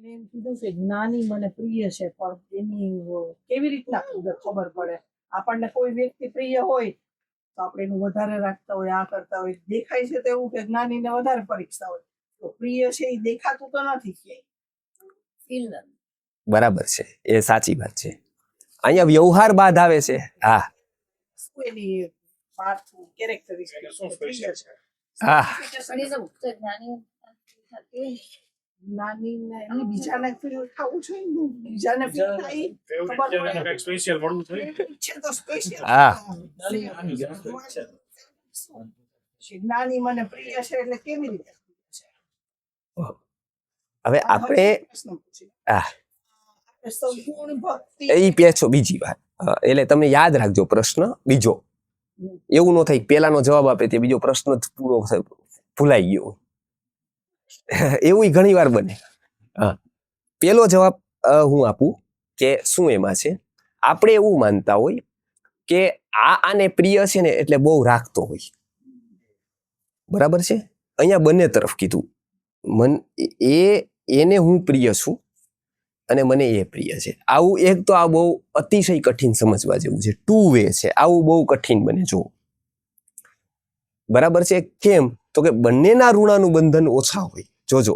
એમ કીધું કે જ્ઞાની મને પ્રિય છે, પણ એની કેવી રીતના ખબર પડે? આપણને કોઈ વ્યક્તિ પ્રિય હોય તો આપણે એનું વધારે રાખતા હોય, આ કરતા હોય, દેખાય છે તો એવું કે જ્ઞાનીને વધારે પરીક્ષા હોય, તો પ્રિય છે એ દેખાતું તો નથી ક્યાંય. બરાબર છે, એ સાચી વાત છે. અહીંયા વ્યવહાર બાદ આવે છે. હા, શું એની કેરેક્ટરિસ્ટિક શું પ્રિય છે? હા, જ્ઞાનીને એની બીજાને ફીલ થવું જોઈએ ને, બીજાને ફીલ થાય ખબર પડે કંઈક સ્પેશિયલ મળવું જોઈએ. છે તો સ્પેશિયલ. હા. જ્ઞાની મને પ્રિય છે એટલે કેવી રીતે? હવે આપણે હા સગુણ ભક્તિ એ પેછો બીજી વાત. એટલે તમે યાદ રાખજો પ્રશ્ન બીજો. એવું ન થાય પેલાનો જવાબ આપે તે બીજો પ્રશ્ન જ પૂરો ભૂલાઈ ગયો. એવું ઘણી વાર બને. હા, પેલો જવાબ હું આપું કે શું એમાં છે. આપણે એવું માનતા હોય કે આને પ્રિય છે ને એટલે બહુ રાખતો હોય. બરાબર છે. અહીંયા બંને તરફ કીધું. એને હું પ્રિય છું અને મને એ પ્રિય છે. આવું એક તો આ બહુ અતિશય કઠિન સમજવા જેવું છે. ટુ વે છે. આવું બહુ કઠિન બને જો. બરાબર છે. કેમ તો કે બંનેના ઋણાનું બંધન ઓછા હોય. જોજો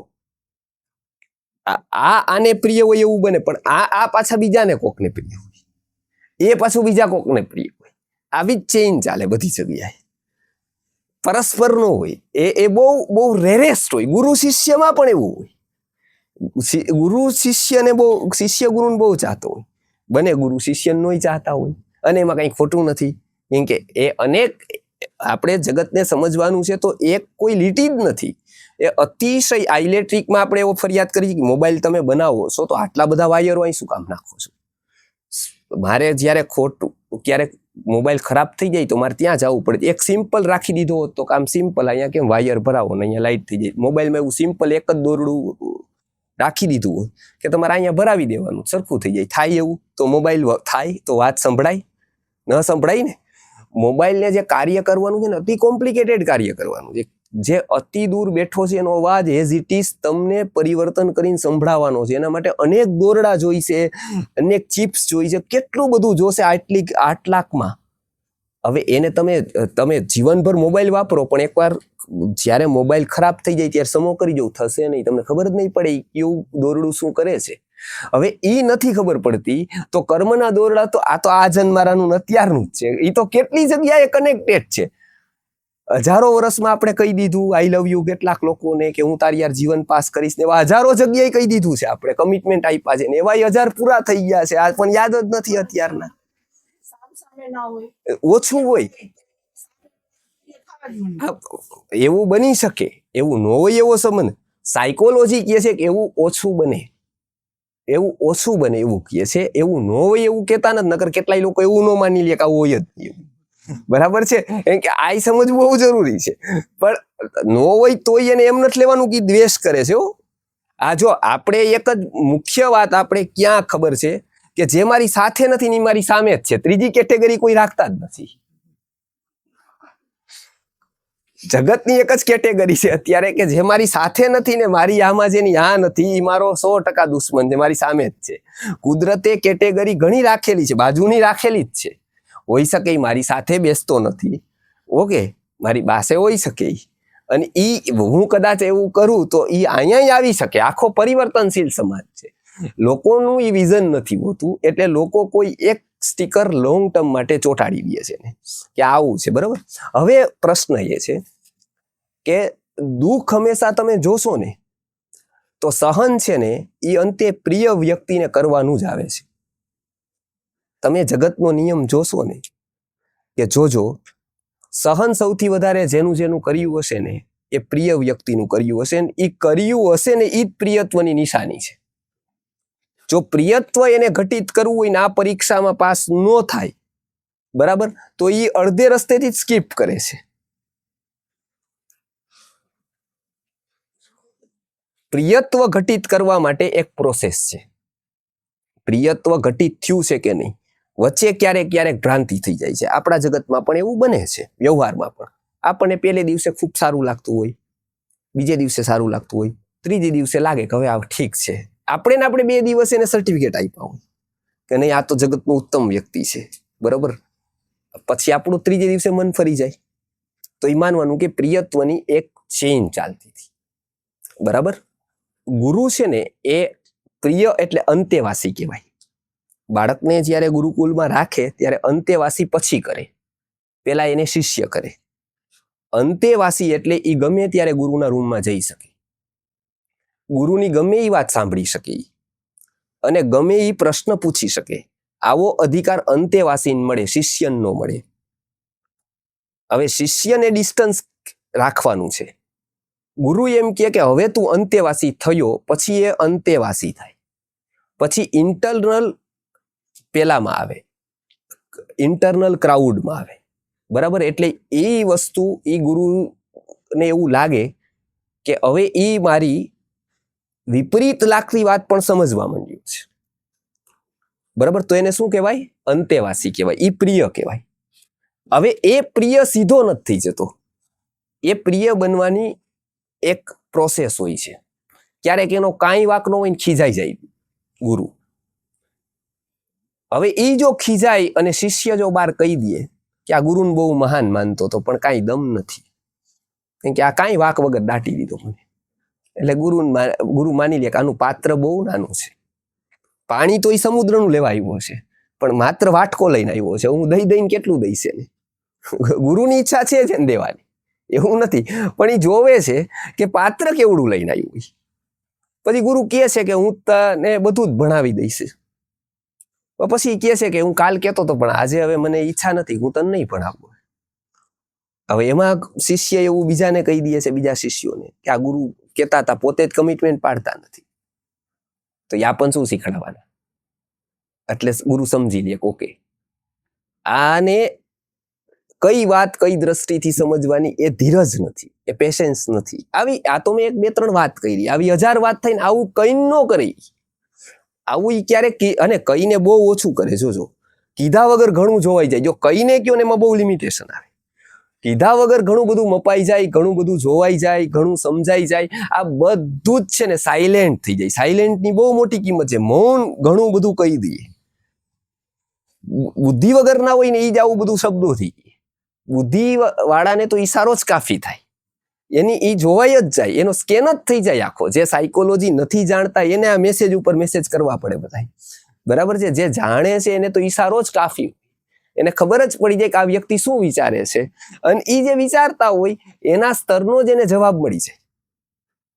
આને પ્રિય હોય એવું બને, પણ આ પાછા બીજાને કોકને પ્રિય હોય, એ પાછું બીજા કોકને પ્રિય હોય. આવી જ ચેઇન ચાલે બધી જગ્યાએ. પરસ્પર નો હોય. એ બહુ રેરેસ્ટ હોય. ગુરુ શિષ્યમાં પણ એવું હોય. ગુરુ શિષ્યને શિષ્ય ગુરુને બહુ ચાહતો હોય. બને ગુરુ શિષ્યને નોય ચાહતા હોય, અને એમાં કંઈ ખોટું નથી. કેમ કે એ અનેક આપણે જગતને સમજવાનું છે તો એક કોઈ લીટી જ નથી. એ અતિશય આ ઇલેક્ટ્રિકમાં આપણે એવો ફરિયાદ કરી કે મોબાઈલ તમે બનાવો છો તો આટલા બધા વાયરો અહીં શું કામ નાખો છો? મારે જ્યારે ખોટું ક્યારેક મોબાઈલ ખરાબ થઈ જાય તો મારે ત્યાં જવું પડે. એક સિમ્પલ રાખી દીધો હોત તો કામ સિમ્પલ, અહીંયા કેમ વાયર ભરાવો ને અહીંયા લાઈટ થઈ જાય. મોબાઈલમાં એવું સિમ્પલ એક જ દોરડું રાખી દીધું હોય કે તમારે અહીંયા ભરાવી દેવાનું, સરખું થઈ જાય. થાય એવું તો મોબાઈલ થાય તો વાત સંભળાય? ન સંભળાય ને. મોબાઈલને જે કાર્ય કરવાનું છે ને અતિ કોમ્પ્લિકેટેડ કાર્ય કરવાનું છે. જે અતિ દૂર બેઠો છે એનો અવાજ એઝ ઇટ ઇઝ તમને પરિવર્તન કરીને સંભળાવવાનો છે. એના માટે અનેક દોરડા જોઈશે, અનેક ચિપ્સ જોઈશે, કેટલું બધું જોશે આટલાકમાં. હવે એને તમે જીવનભર મોબાઈલ વાપરો, પણ એકવાર જ્યારે મોબાઈલ ખરાબ થઈ જાય ત્યારે સમો કરી જવું થશે નહીં. તમને ખબર જ નહીં પડે કેવું દોરડું શું કરે છે. હવે ઈ નથી ખબર પડતી તો કર્મના દોરડા તો આ જન્મારાનું અત્યારનું જ છે. એ તો કેટલી જગ્યાએ કનેક્ટેડ છે. હજારો વર્ષમાં આપણે કહી દીધું આઈ લવ યુ કેટલાક લોકોને, કે હું તારી યાર જીવન પાસ કરીશ ને એવા હજારો જગ્યાએ કહી દીધું છે. આપણે કમિટમેન્ટ આપ્યા છે ને એવા 1000 પૂરા થઈ ગયા છે. આ પણ યાદ જ નથી અત્યારના. ઓછું હોય એવું બની શકે, એવું ન હોય એવો સંબંધ. સાયકોલોજી કહે છે કે એવું ઓછું બને, એવું ઓછું બને એવું કહે છે. એવું ન હોય એવું કહેતા નથી. નકર કેટલાય લોકો એવું ન માની લે કે આવું હોય જ નહીં. બરાબર છે. એમ કે આ સમજવું બહુ જરૂરી છે. પણ ન હોય તોય એને એમ નથી લેવાનું કે દ્વેષ કરે છે. આ જો આપણે એક જ મુખ્ય વાત આપણે ક્યાં ખબર છે કે જે મારી સાથે નથી ને મારી સામે જ છે. ત્રીજી કેટેગરી કોઈ રાખતા જ નથી. જગતની એક જ કેટેગરી છે અત્યારે કે જે મારી સાથે નથી ને મારી આમાં જેની આ નથી એ મારો 100% દુશ્મન છે, મારી સામે જ છે. કુદરતે કેટેગરી ઘણી રાખેલી છે, બાજુની રાખેલી જ છે. હોઈ શકે મારી સાથે બેસતો નથી, ઓકે, મારી પાસે હોઈ શકે, અને હું કદાચ એવું કરું તો અહીંયા આવી શકે. આખો પરિવર્તનશીલ સમાજ છે. લોકોનું એ વિઝન નથી હોતું, એટલે લોકો કોઈ એક સ્ટીકર લોંગ ટર્મ માટે ચોંટાડી દે છે ને કે આવું છે. બરાબર. હવે પ્રશ્ન એ છે કે દુઃખ હંમેશા તમે જોશો ને તો સહન છે ને એ અંતે પ્રિય વ્યક્તિને કરવાનું જ આવે છે. તમે જગતનો નિયમ જોશો ને કે જોજો, સહન સૌથી વધારે જેનું કર્યું હશે ને એ પ્રિય વ્યક્તિનું કર્યું હશે ને એ કર્યું હશે ને એ જ પ્રિયત્વની નિશાની છે. જો પ્રિયત્વ એને ઘટિત કરવું હોય ને આ પરીક્ષામાં પાસ ન થાય, બરાબર, તો એ અડધે રસ્તેથી જ સ્કીપ કરે છે. પ્રિયત્વ ઘટિત કરવા માટે એક પ્રોસેસ છે. પ્રિયત્વ ઘટિત થયું છે કે નહીં, વચ્ચે ક્યારેક ભ્રાંતિ થઈ જાય છે. આપણા જગતમાં પણ એવું બને છે, વ્યવહારમાં પણ. આપણને પહેલે દિવસે ખૂબ સારું લાગતું હોય, બીજે દિવસે સારું લાગતું હોય, ત્રીજે દિવસે લાગે કે હવે આ ઠીક છે, આપણે ને આપણે 2 દિવસ એને સર્ટિફિકેટ આપ્યા હોય કે નહીં આ તો જગતનું ઉત્તમ વ્યક્તિ છે, બરાબર. પછી આપણું ત્રીજે દિવસે મન ફરી જાય તો એ માનવાનું કે પ્રિયત્વની એક ચેઇન ચાલતી હતી, બરાબર. ગુરુ છે ને એ પ્રિય એટલે અંતેવાસી કહેવાય. બાળકને જ્યારે ગુરુકુલમાં રાખે ત્યારે અંતેવાસી પછી કરે, પેલા એને શિષ્ય કરે. અંતેવાસી એટલે એ ગમે ત્યારે ગુરુના રૂમમાં જઈ શકે, ગુરુની ગમે એ વાત સાંભળી શકે અને ગમે એ પ્રશ્ન પૂછી શકે. આવો અધિકાર અંતેવાસીને મળે, શિષ્યને ન મળે. હવે શિષ્યને ડિસ્ટન્સ રાખવાનું છે. ગુરુ એમ કહે કે હવે તું અંતેવાસી થયો, પછી એ અંતેવાસી થાય, પછી ઇન્ટરનલ પેલામાં આવે, ઇન્ટરનલ ક્રાઉડમાં આવે, બરાબર. એટલે એ વસ્તુ એ ગુરુને એવું લાગે કે હવે એ મારી વિપરીત લાગતી વાત પણ સમજવા માંડ્યું છે, બરાબર. તો એને શું કહેવાય? અંતેવાસી કહેવાય. એ પ્રિય કહેવાય. હવે એ પ્રિય સીધો નથી થઈ જતો, એ પ્રિય બનવાની એક પ્રોસેસ હોય છે. ક્યારેક એનો કાંઈ વાક ન હોય ને ખીજાઈ જાય ગુરુ. હવે એ જો ખીજાય અને શિષ્ય જો બહાર કહી દે કે આ ગુરુને બહુ મહાન માનતો હતો પણ કાંઈ દમ નથી, કેમ કે આ કાંઈ વાક વગર દાટી દીધો મને, એટલે ગુરુ માની લે કે આનું પાત્ર બહુ નાનું છે. પાણી તો એ સમુદ્રનું લેવા આવ્યો છે પણ માત્ર વાટકો લઈને આવ્યો છે. હું દઈને કેટલું દઈશ એને? ગુરુની ઈચ્છા છે જ એને દેવાની, એવું નથી, પણ એ જોવે છે કે પાત્ર કેવડું લઈને આવ્યું. પછી ગુરુ કહે છે કે હું તને બધું જ ભણાવી દઈશ. પછી કહે છે કે હું કાલ કહેતો હતો પણ આજે હવે મને ઈચ્છા નથી, હું તને નહીં ભણાવું. હવે એમાં શિષ્ય એવું બીજાને કહી દે છે, બીજા શિષ્યોને, કે આ ગુરુ કહેતા હતા, પોતે જ કમિટમેન્ટ પાડતા નથી, તો આ પણ શું શીખડાવવાના? એટલે ગુરુ સમજી લે કે ઓકે, આને કઈ વાત કઈ દ્રષ્ટિથી સમજવાની એ ધીરજ નથી, એ પેશન્સ નથી. આવી આ તો મેં 1-2-3 વાત કરી, આવી 1000 વાત થઈને આવું કઈ ન કરે. આવું ઈ ક્યારેક અને કઈને બહુ ઓછું કરે. જોજો, કીધા વગર ઘણું જોવાઈ જાય. જો કઈને કયો ને એમાં બહુ લિમિટેશન આવે. કીધા વગર ઘણું બધું મપાઈ જાય, ઘણું બધું જોવાઈ જાય, ઘણું સમજાઈ જાય. આ બધું જ છે ને સાયલેન્ટ થઈ જાય. સાયલેન્ટની બહુ મોટી કિંમત છે. મૌન ઘણું બધું કહી દઈએ. બુદ્ધિ વગર ના હોય ને એ જ આવું બધું શબ્દોથી. બુદ્ધિ વાળાને તો ઈશારો જ કાફી થાય, એની ઈ જોવાઈ જ જાય, એનો સ્કેન જ થઈ જાય આખો. જે સાયકોલોજી નથી જાણતા એને આ મેસેજ ઉપર મેસેજ કરવા પડે બધા, બરાબર છે. જે જાણે છે એને તો ઈશારો જ કાફી, એને ખબર જ પડી જાય કે આ વ્યક્તિ શું વિચારે છે, અને એ જે વિચારતા હોય એના સ્તરનો જ એને જવાબ મળી જાય.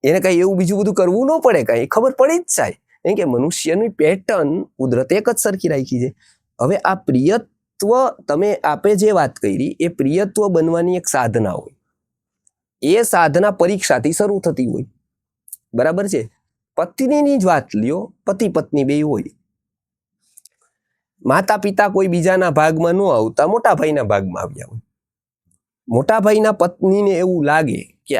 એને કઈ એવું બીજું બધું કરવું ન પડે, કઈ ખબર પડી જ જાય. કેમ કે મનુષ્યની પેટર્ન કુદરતે એક જ સરખી રાખી છે. હવે આ પ્રિયત્વ તમે આપે જે વાત કરી એ પ્રિયત્વ બનવાની એક સાધના હોય. એ સાધના પરીક્ષાથી શરૂ થતી હોય, બરાબર છે. પત્નીની જ વાત લ્યો, પતિ પત્ની બે હોય. માતા પિતા કોઈ બીજાના ભાગમાં ન આવતા મોટા ભાઈના ભાગમાં આવ્યા હોય. મોટા ભાઈના પત્નીને એવું લાગે કે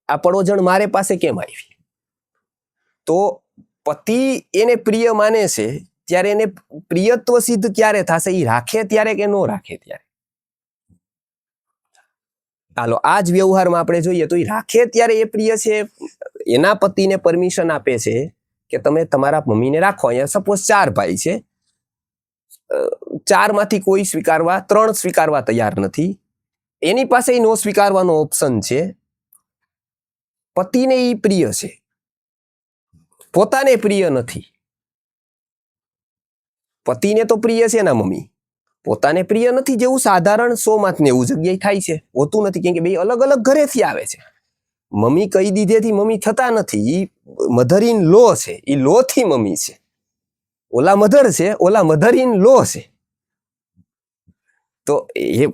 આ પડોજણ મારે પાસે કેમ આવી, તો પતિ એને પ્રિય માને છે ત્યારે એને પ્રિયત્વ સિદ્ધ ક્યારે થશે? એ રાખે ત્યારે કે ન રાખે ત્યારે? હાલો, આ જ વ્યવહારમાં આપણે જોઈએ તો એ રાખે ત્યારે એ પ્રિય છે. એના પતિને પરમિશન આપે છે કે તમે તમારા મમ્મીને રાખો. અહીંયા સપોઝ 4 ભાઈ છે, 4 માંથી કોઈ સ્વીકારવા, 3 સ્વીકારવા તૈયાર નથી. એની પાસે નો સ્વીકારવાનો ઓપ્શન છે. પતિને ઈ પ્રિય છે, પોતાને પ્રિય નથી. પતિને તો પ્રિય છે એના મમ્મી, પોતાને પ્રિય નથી. જેવું સાધારણ 100-90 જગ્યાએ થાય છે, હોતું નથી. કેમ કે બે અલગ અલગ ઘરેથી આવે છે. મમ્મી કહી દીધેથી મમ્મી થતા નથી. ઈ મધર ઇન લો છે, ઈ લો થી મમ્મી છે. ઓલા મધર છે, ઓલા મધર ઇન લો છે. તો એ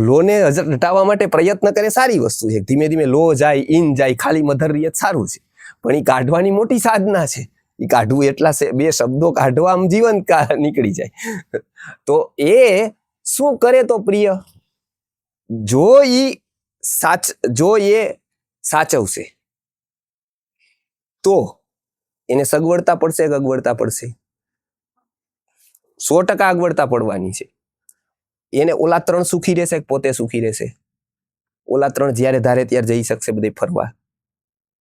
લોને હટાવવા માટે પ્રયત્ન કરે, સારી વસ્તુ છે. ધીમે ધીમે લો જાય, ઇન જાય, ખાલી મધર રીએ સારું છે. પણ એ કાઢવાની મોટી સાધના છે. એ કાઢવું એટલા 2 શબ્દો કાઢવા આમ જીવન નીકળી જાય. તો એ શું કરે તો પ્રિય, જો એ સાચવશે તો એને સગવડતા પડશે કે અગવડતા પડશે? 100% અગવડતા પડવાની છે. એને ઓલા 3 સુખી રહેશે કે પોતે સુખી રહેશે? ઓલા 3 જ્યારે ધારે ત્યારે જઈ શકશે બધે ફરવા,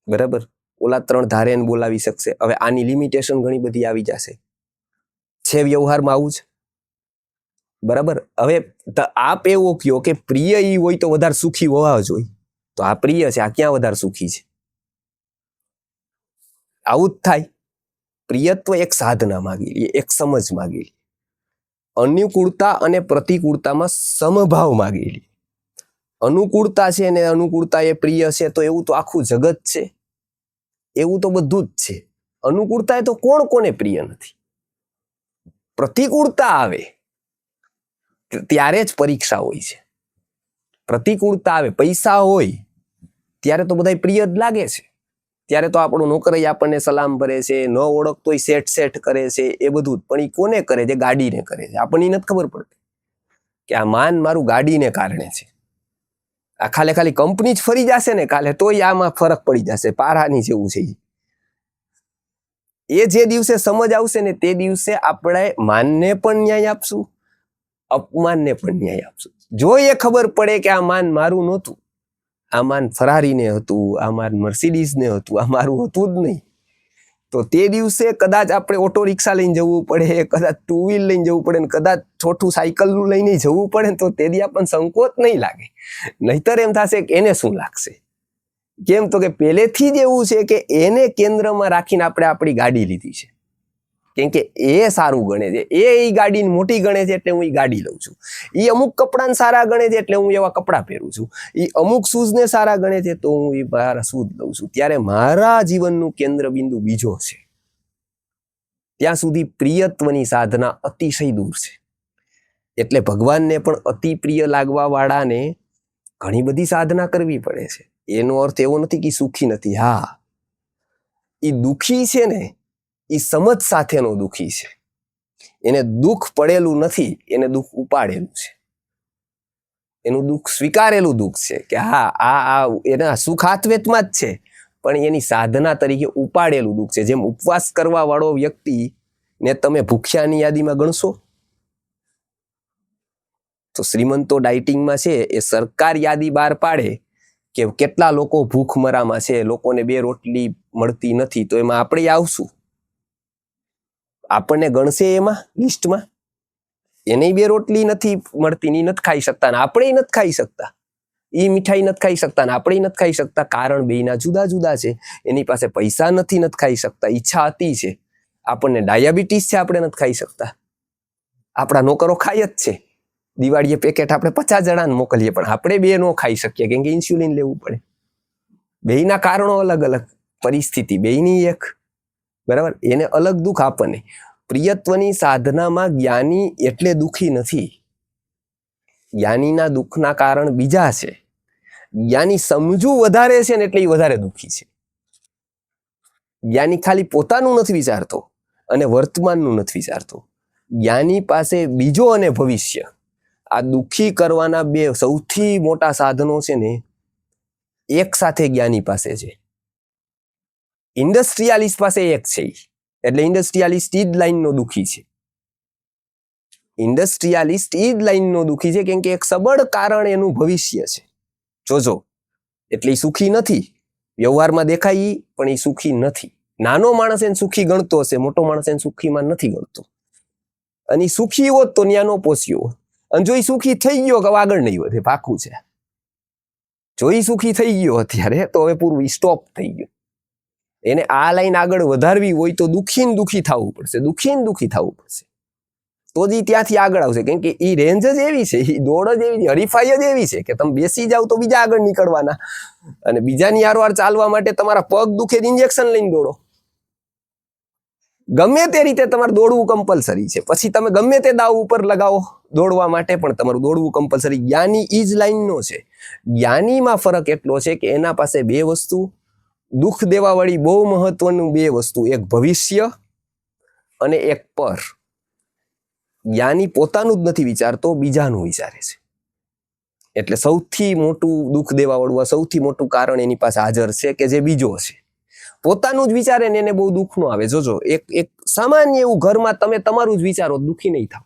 બરાબર. ઓલા 3 ધારે એને બોલાવી શકશે. હવે આની લિમિટેશન ઘણી બધી આવી જશે. છે વ્યવહારમાં આવું જ, બરાબર. હવે આપ એવો કયો કે પ્રિય ઈ હોય તો વધારે સુખી હોવા જોઈએ, તો આ પ્રિય છે, આ ક્યાં વધારે સુખી છે? આવું જ થાય. પ્રિયત્વ એક સાધના માગી લે, એક સમજ માગી લે, અનુકૂળતા અને પ્રતિકૂળતામાં સમભાવ માગી લે. અનુકૂળતા છે ને અનુકૂળતા એ પ્રિય છે, તો એવું તો આખું જગત છે, એવું તો બધું જ છે. અનુકૂળતા એ તો કોણ કોને પ્રિય નથી. પ્રતિકૂળતા આવે ત્યારે જ પરીક્ષા હોય છે. પ્રતિકૂળતા આવે, પૈસા હોય ત્યારે તો બધાય પ્રિય જ લાગે છે. ત્યારે તો આપણો નોકરાઈ આપણને સલામ ભરે છે, ન ઓળખતોય સેટ કરે છે, એ બધું. પણ એ કોને કરે છે? ગાડીને કરે છે. આપણને નથી ખબર પડતી કે આ માન મારું ગાડીને કારણે છે. આ ખાલી કંપની જ ફરી જશે ને કાલે, તોય આમાં ફરક પડી જશે. પારાની જેવું છે. એ જે દિવસે સમજ આવશે ને તે દિવસે આપણે માનને પણ ન્યાય આપશું, અપમાનને પણ ન્યાય આપશું. જો એ ખબર પડે કે આ માન મારું નહોતું, આ માન ફરારીને હતું, આ માન મર્સિડીઝને હતું, આ મારું હતું જ નહીં, તો તે દિવસે કદાચ આપણે ઓટો રિક્ષા લઈને જવું પડે, કદાચ 2 વ્હીલ લઈને જવું પડે, કદાચ છોટું સાયકલનું લઈને જવું પડે, તો તે દી આપણને સંકોચ નહીં લાગે. નહીતર એમ થશે કે એને શું લાગશે. કેમ? તો કે પહેલેથી જ એવું છે કે એને કેન્દ્રમાં રાખીને આપણે આપણી ગાડી લીધી છે. કેમ કે એ સારું ગણે છે, એ ગાડીને મોટી ગણે છે એટલે હું એ ગાડી લઉં છું. એ અમુક કપડાને સારા ગણે છે એટલે હું એવા કપડાં પહેરું છું. એ અમુક શૂઝને સારા ગણે છે તો હું એ મારા શૂઝ લઉં છું. ત્યારે મારા જીવનનું કેન્દ્ર બિંદુ બીજો છે. ત્યાં સુધી પ્રિયત્વની સાધના અતિશય દૂર છે. એટલે ભગવાનને પણ અતિ પ્રિય લાગવા વાળાને ઘણી બધી સાધના કરવી પડે છે. એનો અર્થ એવો નથી કે સુખી નથી. હા, એ દુખી છે ને, એ સમજ સાથેનો દુખી છે. એને દુઃખ પડેલું નથી, એને દુઃખ ઉપાડેલું છે. એનું દુઃખ સ્વીકારેલું દુઃખ છે કે હા, આ એના સુખ હાથવેતમાં જ છે, પણ એની સાધના તરીકે ઉપાડેલું દુઃખ છે. જેમ ઉપવાસ કરવા વાળો વ્યક્તિ ને તમે ભૂખ્યાની યાદીમાં ગણશો? તો શ્રીમંતો ડાયટિંગમાં છે, એ સરકાર યાદી બહાર પાડે કે કેટલા લોકો ભૂખમરામાં છે, લોકોને 2 રોટલી મળતી નથી, તો એમાં આપણે આવશું? આપણને ગણશે એમાં લિસ્ટમાં? એને 2 રોટલી નથી મળતી, ની નથી ખાઈ શકતા, ને આપણે નથી ખાઈ શકતા. એ મીઠાઈ નથી ખાઈ શકતા, ને આપણે નથી ખાઈ શકતા. કારણ બેયના જુદા જુદા છે. એની પાસે પૈસા નથી ખાઈ શકતા, ઈચ્છા હતી છે. આપણને ડાયાબિટીસ છે, આપણે નથી ખાઈ શકતા. આપણા નોકરો ખાઈ જ છે. દિવાળીએ પેકેટ આપણે 50 જણાને મોકલીએ, પણ આપણે 2 ન ખાઈ શકીએ, કેમ કે ઇન્સ્યુલિન લેવું પડે. બેયના કારણો અલગ અલગ, પરિસ્થિતિ બેયની એક, બરાબર. એને અલગ દુઃખ આપણને. પ્રિયત્વની સાધનામાં જ્ઞાની એટલે દુઃખી નથી. જ્ઞાનીના દુઃખના કારણ બીજા છે. જ્ઞાની સમજવું વધારે છે ને એટલે એ વધારે દુઃખી છે. જ્ઞાની ખાલી પોતાનું નથી વિચારતો અને વર્તમાનનું નથી વિચારતો. જ્ઞાની પાસે બીજો અને ભવિષ્ય, આ દુઃખી કરવાના 2 સૌથી મોટા સાધનો છે ને, એક સાથે જ્ઞાની પાસે છે. ઇન્ડસ્ટ્રીયાલિસ્ટ પાસે એક છે. એટલે ઇન્ડસ્ટ્રીયાલિસ્ટ ઈ જ લાઈનનો દુઃખી છે. ઇન્ડસ્ટ્રીયાલિસ્ટ ઈ જ લાઈનનો દુઃખી છે, કેમ કે એક સબળ કારણ એનું ભવિષ્ય છે. જોજો, એટલે એ સુખી નથી. વ્યવહારમાં દેખાય પણ એ સુખી નથી. નાનો માણસ એને સુખી ગણતો હશે, મોટો માણસ એને સુખીમાં નથી ગણતો. અને સુખી હોત તો ન્યા નો પોસ્યો હોત. અને જો એ સુખી થઈ ગયો કે આગળ નહીં વધે, પાકું છે. જો એ સુખી થઈ ગયો અત્યારે, તો હવે પૂરું સ્ટોપ થઈ ગયું. એને આ લાઈન આગળ વધારવી હોય તો દુઃખી ને દુઃખી થવું પડશે, દુઃખી ને દુઃખી થવું પડશે, તો જ ત્યાંથી આગળ આવશે. કેમ કે એ રેન્જ જ એવી છે, એ દોડ જ એવી, હરીફાઈ જ એવી છે કે તમે બેસી જાવ તો બીજા આગળ નીકળવાના, અને બીજાની હારવાર ચાલવા માટે તમારા પગ દુખે ઇન્જેક્શન લઈને દોડો. ગમે તે રીતે તમારે દોડવું કમ્પલસરી છે. પછી તમે ગમે તે દાવ ઉપર લગાવો દોડવા માટે, પણ તમારું દોડવું કમ્પલસરી. જ્ઞાની ઈ જ લાઈનનો છે. જ્ઞાનીમાં ફરક એટલો છે કે એના પાસે 2 વસ્તુ, દુઃખ દેવા વાળી બહુ મહત્વનું 2 વસ્તુ, એક ભવિષ્ય અને એક પર. જ્ઞાની પોતાનું જ નથી વિચારતો, બીજાનું વિચારે છે. એટલે સૌથી મોટું દુઃખ દેવા વાળું, સૌથી મોટું કારણ એની પાસે હાજર છે કે જે બીજો છે. પોતાનું જ વિચારે ને એને બહુ દુઃખ ન આવે. જોજો, એક સામાન્ય એવું ઘરમાં તમે તમારું જ વિચારો, દુઃખી નહીં થાવ.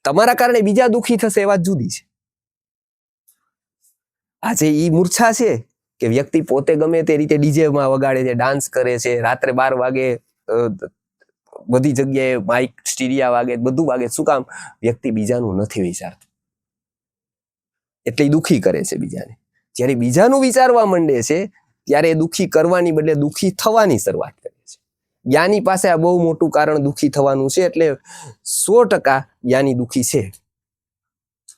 તમારા કારણે બીજા દુઃખી થશે એ વાત જુદી છે. આજે ઈ મૂર્છા છે, કે વ્યક્તિ પોતે ગમે તે રીતે ડીજેમાં વગાડે છે, ડાન્સ કરે છે, રાત્રે 12 વાગે બધી જગ્યાએ માઇક સ્ટીરિયા વાગે, બધું વાગે. શું કામ? વ્યક્તિ બીજાનું નથી વિચારતું એટલે એ દુઃખી કરે છે બીજાને. જ્યારે બીજાનું વિચારવા માંડે છે ત્યારે દુઃખી કરવાની બદલે દુઃખી થવાની શરૂઆત કરે છે. જ્ઞાની પાસે આ બહુ મોટું કારણ દુઃખી થવાનું છે, એટલે 100% જ્ઞાની દુઃખી છે.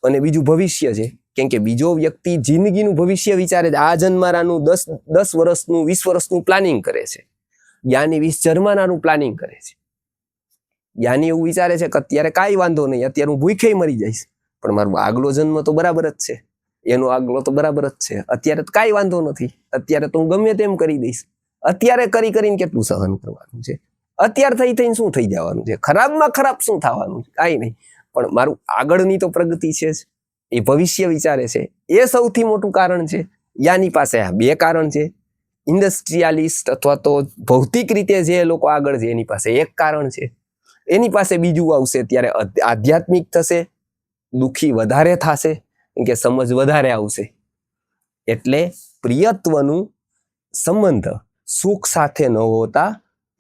અને બીજું ભવિષ્ય છે, કેમ કે બીજો વ્યક્તિ જિંદગીનું ભવિષ્ય વિચારે છે. આ જન્મારાનું 10 વર્ષનું 20 વર્ષનું પ્લાનિંગ કરે છે. જ્ઞાની 20 જન્મારાનું પ્લાનિંગ કરે છે. જ્ઞાની એવું વિચારે છે કે અત્યારે કાંઈ વાંધો નહીં, અત્યારે હું ભૂખે મરી જઈશ, પણ મારો આગલો જન્મ તો બરાબર જ છે, એનો આગલો તો બરાબર જ છે, અત્યારે તો કાંઈ વાંધો નથી, અત્યારે તો હું ગમે તેમ કરી દઈશ. અત્યારે કરીને કેટલું સહન કરવાનું છે? અત્યારે થઈને શું થઈ જવાનું છે? ખરાબમાં ખરાબ શું થવાનું છે? કાંઈ નહીં, પણ મારું આગળની તો પ્રગતિ છે જ. એ ભવિષ્ય વિચારે છે, એ સૌથી મોટું કારણ છે. જ્ઞાની પાસે આ 2 કારણ છે. ઇન્ડસ્ટ્રીયાલિસ્ટ અથવા તો ભૌતિક રીતે જે લોકો આગળ છે એની પાસે 1 કારણ છે. એની પાસે બીજું આવશે ત્યારે આધ્યાત્મિક થશે, દુઃખી વધારે થશે, કે સમજ વધારે આવશે. એટલે પ્રિયત્વનું સંબંધ સુખ સાથે ન હોતા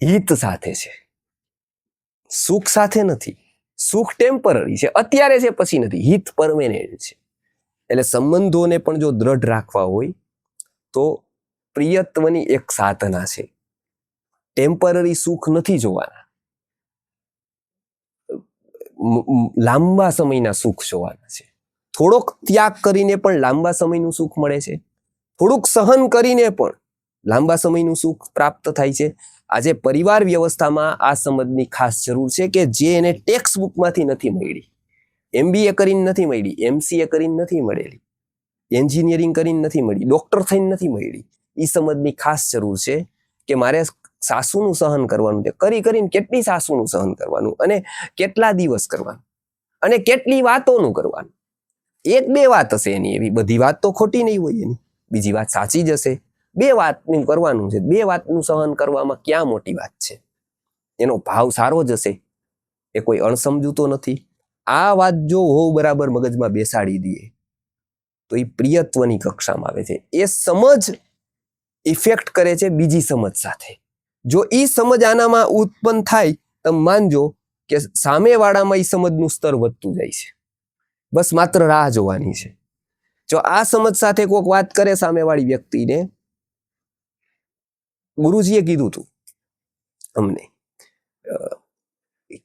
હિત સાથે છે. સુખ સાથે નથી. સુખ ટેમ્પરરી છે, અત્યારે છે, પછી નથી. હિત પરમેનન્ટ છે. એટલે સંબંધોને પણ જો દ્રઢ રાખવા હોય તો પ્રિયત્વની એક સાધના છે. ટેમ્પરરી સુખ નથી જોવાના, લાંબા સમયના સુખ જોવાના છે. થોડોક ત્યાગ કરીને પણ લાંબા સમયનું સુખ મળે છે. થોડુંક સહન કરીને પણ લાંબા સમયનું સુખ પ્રાપ્ત થાય છે. આજે પરિવાર વ્યવસ્થામાં આ સમજની ખાસ જરૂર છે કે જે એને ટેક્સ્ટ બુકમાંથી નથી મળી, MBA કરીને નથી મળી, MCA કરીને નથી મળેલી, એન્જિનિયરિંગ કરીને નથી મળી, ડોક્ટર થઈને નથી મળી. એ સમજની ખાસ જરૂર છે કે મારે સાસુનું સહન કરવાનું છે. કરીને કેટલી સાસુનું સહન કરવાનું, અને કેટલા દિવસ કરવાનું, અને કેટલી વાતોનું કરવાનું. 1-2 વાત હશે એની, એવી બધી વાત તો ખોટી નહીં હોય એની, બીજી વાત સાચી જ હશે. 2 વાતનું કરવાનું છે. 2 વાતનું સહન કરવામાં ક્યાં મોટી વાત છે? એનો ભાવ સારો જ હશે, એ કોઈ અણસમજુ તો નથી. આ વાત જો બરાબર મગજમાં બેસાડી દઈએ તો એ પ્રિયત્વની કક્ષામાં આવે છે. એ સમજ ઇફેક્ટ કરે છે બીજી સમજ સાથે. જો એ સમજ આનામાં ઉત્પન્ન થાય તો માનજો કે સામેવાળામાં એ સમજનું સ્તર વધતું જાય છે. બસ માત્ર રાહ જોવાની છે. જો આ સમજ સાથે કોઈક વાત કરે સામેવાળી વ્યક્તિને, ગુરુજીએ કીધું હતું અમને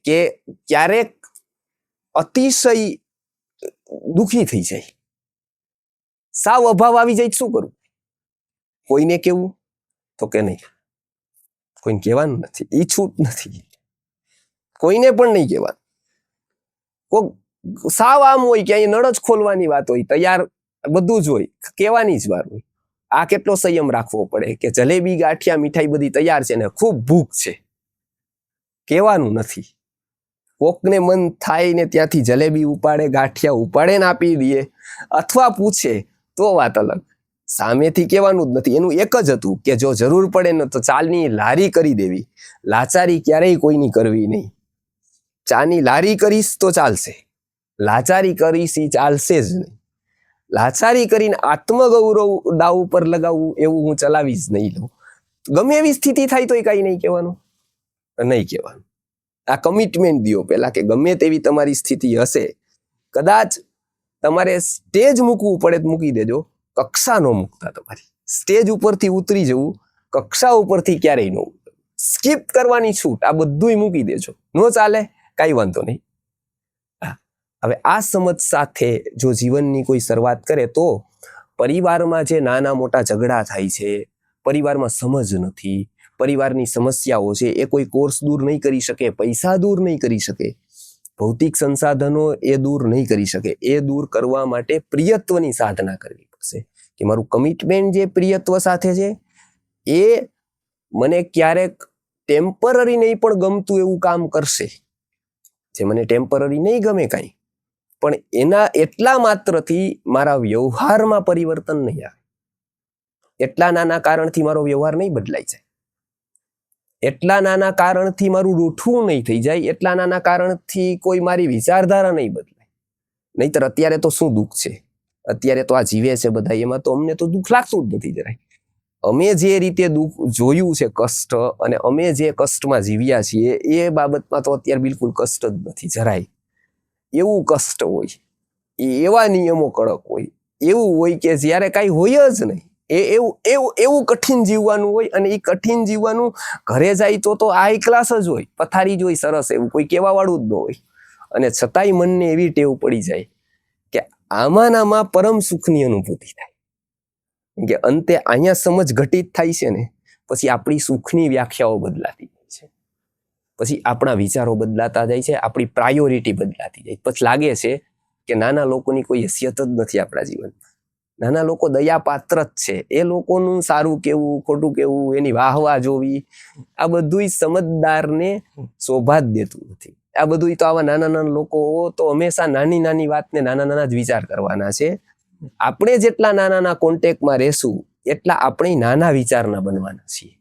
કે ક્યારેક અતિશય દુઃખી થઈ જાય, સાવ અભાવ આવી જાય, શું કરું? કોઈને કેવું? તો કે નહીં, કોઈને કહેવાનું નથી, એ છૂટ નથી, કોઈને પણ નહીં કહેવાનું. કોક સાવ આમ હોય કે અહીં નળ જ ખોલવાની વાત હોય, તૈયાર બધું જ હોય, કહેવાની જ વાર હોય. આ કેટલો સંયમ રાખવો પડે કે જલેબી, ગાંઠિયા, મીઠાઈ બધી તૈયાર છે ને ખૂબ ભૂખ છે, કહેવાનું નથી. કોકને મન થાય ને ત્યાંથી જલેબી ઉપાડે, ગાંઠિયા ઉપાડે ને આપી દે, અથવા પૂછે તો વાત અલગ. સામેથી કહેવાનું જ નથી. એનું એક જ હતું કે જો જરૂર પડે ને તો ચાની લારી કરી દેવી, લાચારી ક્યારેય કોઈની કરવી નહીં. ચાની લારી કરીશ તો ચાલશે, લાચારી કરીશ એ ચાલશે જ નહીં. લાચારી કરીને આત્મગૌરવ દાવ ઉપર લગાવવું એવું હું ચલાવીશ નહીં લઉં. ગમે એવી સ્થિતિ થાય તો એ કાંઈ નહીં કહેવાનું, નહીં કહેવાનું. આ કમિટમેન્ટ દો પહેલા કે ગમે તેવી તમારી સ્થિતિ હશે, કદાચ તમારે સ્ટેજ મૂકવું પડે તો મૂકી દેજો, કક્ષા ન મૂકતા. તમારી સ્ટેજ ઉપરથી ઉતરી જવું, કક્ષા ઉપરથી ક્યારેય ન ઉતરવું. સ્કીપ કરવાની છૂટ, આ બધુંય મૂકી દેજો. ન ચાલે, કાંઈ વાંધો નહીં. હવે આ સમજ સાથે જો જીવનની કોઈ શરૂઆત કરે તો પરિવારમાં જે નાના મોટા ઝઘડા થાય છે, પરિવારમાં સમજ નથી, પરિવારની સમસ્યાઓ છે, એ કોઈ કોર્સ દૂર નહીં કરી શકે, પૈસા દૂર નહીં કરી શકે, ભૌતિક સંસાધનો એ દૂર નહીં કરી શકે. એ દૂર કરવા માટે પ્રિયત્વની સાધના કરવી પડશે કે મારું કમિટમેન્ટ જે પ્રિયત્વ સાથે છે એ મને ક્યારેક ટેમ્પરરી નહીં પણ ગમતું એવું કામ કરશે. જે મને ટેમ્પરરી નહીં ગમે કાંઈ, પણ એના એટલા માત્રથી મારા વ્યવહારમાં પરિવર્તન નહીં આવે. એટલા નાના કારણથી મારો વ્યવહાર નહીં બદલાઈ જાય, એટલા નાના કારણથી મારું રૂઠવું નહીં થઈ જાય, એટલા નાના કારણથી કોઈ મારી વિચારધારા નહીં બદલાય. નહીંતર અત્યારે તો શું દુઃખ છે, અત્યારે તો આ જીવે છે બધા, એમાં તો અમને તો દુઃખ લાગતું જ નથી જરાય. અમે જે રીતે દુઃખ જોયું છે કષ્ટ અને અમે જે કષ્ટમાં જીવ્યા છીએ એ બાબતમાં તો અત્યારે બિલકુલ કષ્ટ જ નથી જરાય. એવું કષ્ટ હોય, એવા નિયમો કડક હોય, એવું હોય કે જ્યારે કાંઈ હોય જ નહીં, એવું કઠિન જીવવાનું હોય. અને એ કઠિન જીવવાનું ઘરે જાય તો હાઈ ક્લાસ જ હોય, પથારી જ હોય સરસ, એવું કોઈ કહેવા વાળું જ ન હોય. અને છતાંય મનને એવી ટેવ પડી જાય કે આમાં પરમ સુખની અનુભૂતિ થાય. કે અંતે અહીંયા સમજ ઘટિત થાય છે ને, પછી આપણી સુખની વ્યાખ્યાઓ બદલાતી જાય છે, પછી આપણા વિચારો બદલાતા જાય છે, આપણી પ્રાયોરિટી બદલાતી જાય. પછી લાગે છે કે નાના લોકોની કોઈ હેસિયત જ નથી આપણા જીવનમાં. નાના લોકો દયાપાત્ર જ છે, એ લોકોનું સારું કેવું ખોટું કેવું, એની વાહવા જોવી, આ બધુંય સમજદારને શોભા જ દેતું નથી. આ બધું તો આવા નાના નાના લોકો તો હંમેશા નાની નાની વાતને નાના જ વિચાર કરવાના છે. આપણે જેટલા નાના કોન્ટેક્ટમાં રહેશું એટલા આપણે નાના વિચારના બનવાના છીએ.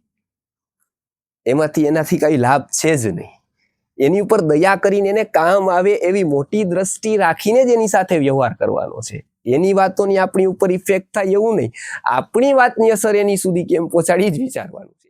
એનાથી કઈ લાભ છે જ નહીં. એની ઉપર દયા કરીને એને કામ આવે એવી મોટી દ્રષ્ટિ રાખીને જ એની સાથે વ્યવહાર કરવાનો છે. એની વાતોની આપણી ઉપર ઇફેક્ટ થાય એવું નહીં, આપણી વાતની અસર એની સુધી કેમ પહોંચાડી જ વિચારવાનું છે.